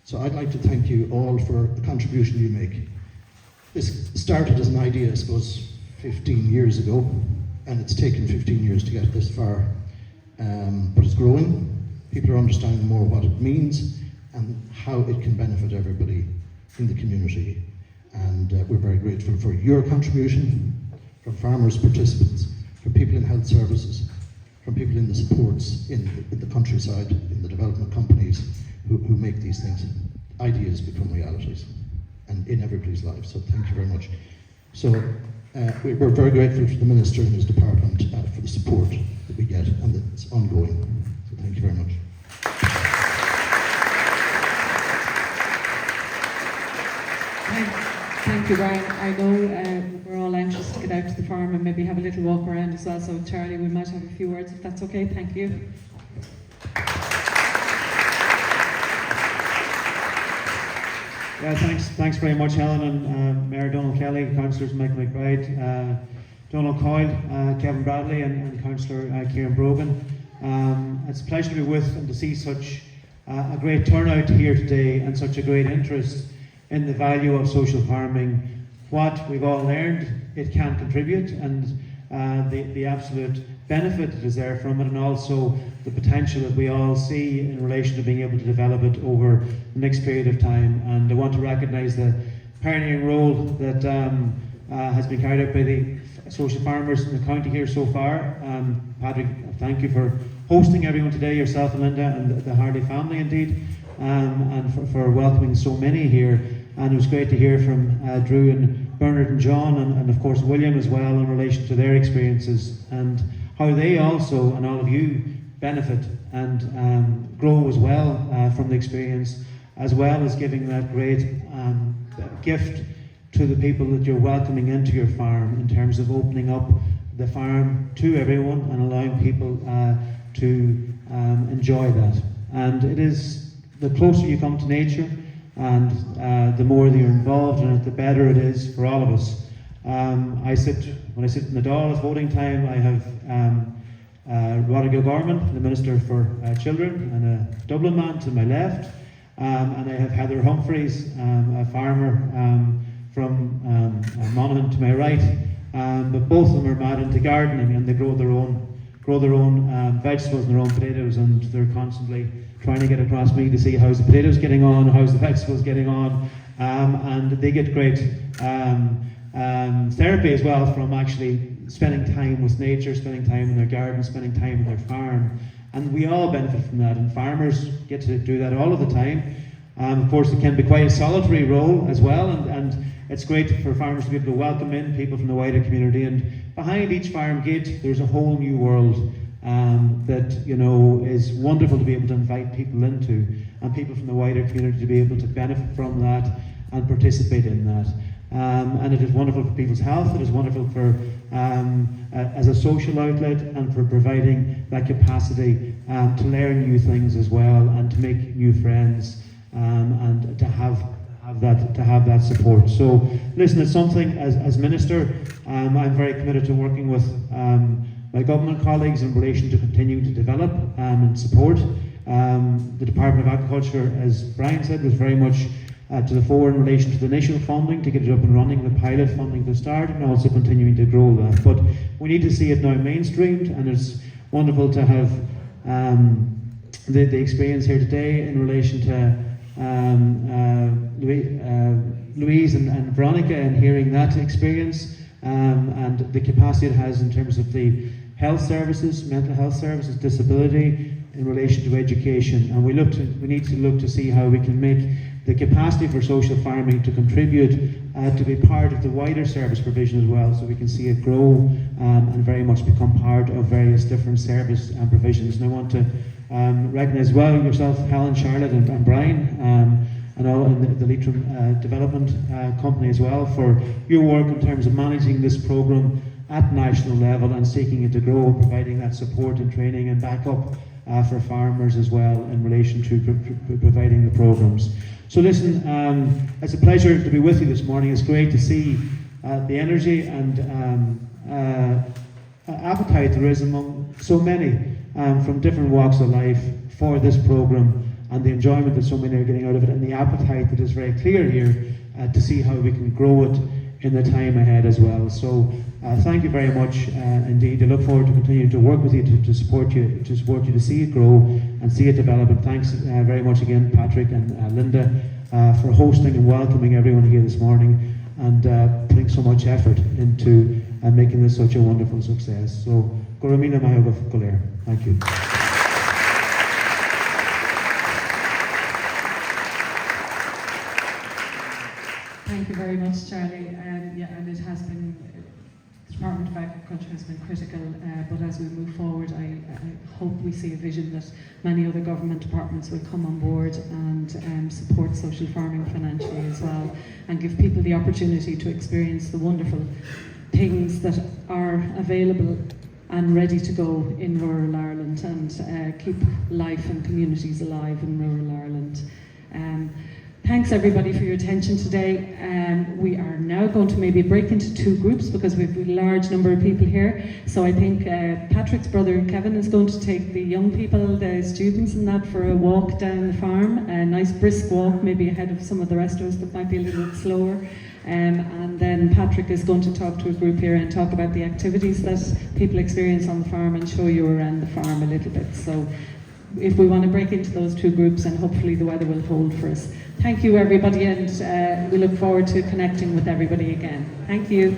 Speaker 12: So I'd like to thank you all for the contribution you make. This started as an idea, I suppose, 15 years ago, and it's taken 15 years to get this far, but it's growing. People are understanding more what it means and how it can benefit everybody in the community. And we're very grateful for your contribution, from farmers, participants, from people in health services, from people in the supports in the countryside, in the development companies who make these things, ideas become realities, and in everybody's lives. So thank you very much. So we're very grateful to the Minister and his department for the support that we get, and that it's ongoing. So thank you very much.
Speaker 1: Thank you, Brian. I know we're all anxious to get out to the farm and maybe have a little walk around as well. So Charlie, we might have a few words if that's okay. Thank you.
Speaker 13: Yeah, thanks very much, Helen, and Mayor Donald Kelly, Councillors Michael McBride, Donald Coyle, Kevin Bradley, and Councillor Kieran Brogan. It's a pleasure to be with and to see such a great turnout here today and such a great interest in the value of social farming, what we've all learned it can contribute, and the absolute benefit that is there from it, and also the potential that we all see in relation to being able to develop it over the next period of time. And I want to recognise the pioneering role that has been carried out by the social farmers in the county here so far. Patrick, thank you for hosting everyone today, yourself and Linda and the Harley family indeed, and for welcoming so many here. And it was great to hear from Drew and Bernard and John, and of course William as well, in relation to their experiences and how they also, and all of you, benefit and grow as well from the experience, as well as giving that great gift to the people that you're welcoming into your farm, in terms of opening up the farm to everyone and allowing people to enjoy that. And it is, the closer you come to nature, and the more that you're involved in it, the better it is for all of us. When I sit in the Dáil, it's voting time, I have Roderick O'Gorman, the Minister for Children, and a Dublin man to my left, and I have Heather Humphreys, a farmer from Monaghan to my right, but both of them are mad into gardening, and they grow their own vegetables and their own potatoes, and they're constantly trying to get across me to see how's the potatoes getting on, how's the vegetables getting on, and they get great therapy as well from actually spending time with nature, spending time in their garden, spending time in their farm, and we all benefit from that, and farmers get to do that all of the time. Of course, it can be quite a solitary role as well, and it's great for farmers to be able to welcome in people from the wider community, and behind each farm gate there's a whole new world that, you know, is wonderful to be able to invite people into, and people from the wider community to be able to benefit from that and participate in that. And it is wonderful for people's health, it is wonderful for as a social outlet, and for providing that capacity to learn new things as well, and to make new friends, and to have that support. So listen, it's something as Minister, I'm very committed to working with my government colleagues in relation to continuing to develop and support. The Department of Agriculture, as Brian said, was very much to the fore in relation to the initial funding to get it up and running, the pilot funding to start, and also continuing to grow that. But we need to see it now mainstreamed, and it's wonderful to have the experience here today in relation to Louise and Veronica, and hearing that experience and the capacity it has in terms of the health services, mental health services, disability, in relation to education. And we need to look to see how we can make the capacity for social farming to contribute to be part of the wider service provision as well, so we can see it grow and very much become part of various different service and provisions. And I want to recognise well yourself, Helen, Charlotte and Brian, and all in the Leitrim Development Company as well, for your work in terms of managing this programme at national level and seeking it to grow, and providing that support and training and backup for farmers as well in relation to providing the programmes. So listen, it's a pleasure to be with you this morning. It's great to see the energy and appetite there is among so many from different walks of life for this programme, and the enjoyment that so many are getting out of it, and the appetite that is very clear here to see how we can grow it in the time ahead as well. So thank you very much indeed. I look forward to continuing to work with you to support you to see it grow and see it develop. And thanks very much again, Patrick and Linda, for hosting and welcoming everyone here this morning, and putting so much effort into making this such a wonderful success. So Goramina Mahogaf Koler. Thank you.
Speaker 1: Thank you very much, Charlie. And it has been, the Department of Agriculture has been critical, but as we move forward, I hope we see a vision that many other government departments will come on board and support social farming financially as well, and give people the opportunity to experience the wonderful things that are available and ready to go in rural Ireland, and keep life and communities alive in rural Ireland. Thanks everybody for your attention today. We are now going to maybe break into two groups because we have a large number of people here. So I think Patrick's brother Kevin is going to take the young people, the students and that, for a walk down the farm, a nice brisk walk, maybe ahead of some of the rest of us that might be a little bit slower. And then Patrick is going to talk to a group here and talk about the activities that people experience on the farm and show you around the farm a little bit. So if we want to break into those two groups, and hopefully the weather will hold for us. Thank you everybody, and we look forward to connecting with everybody again. Thank you.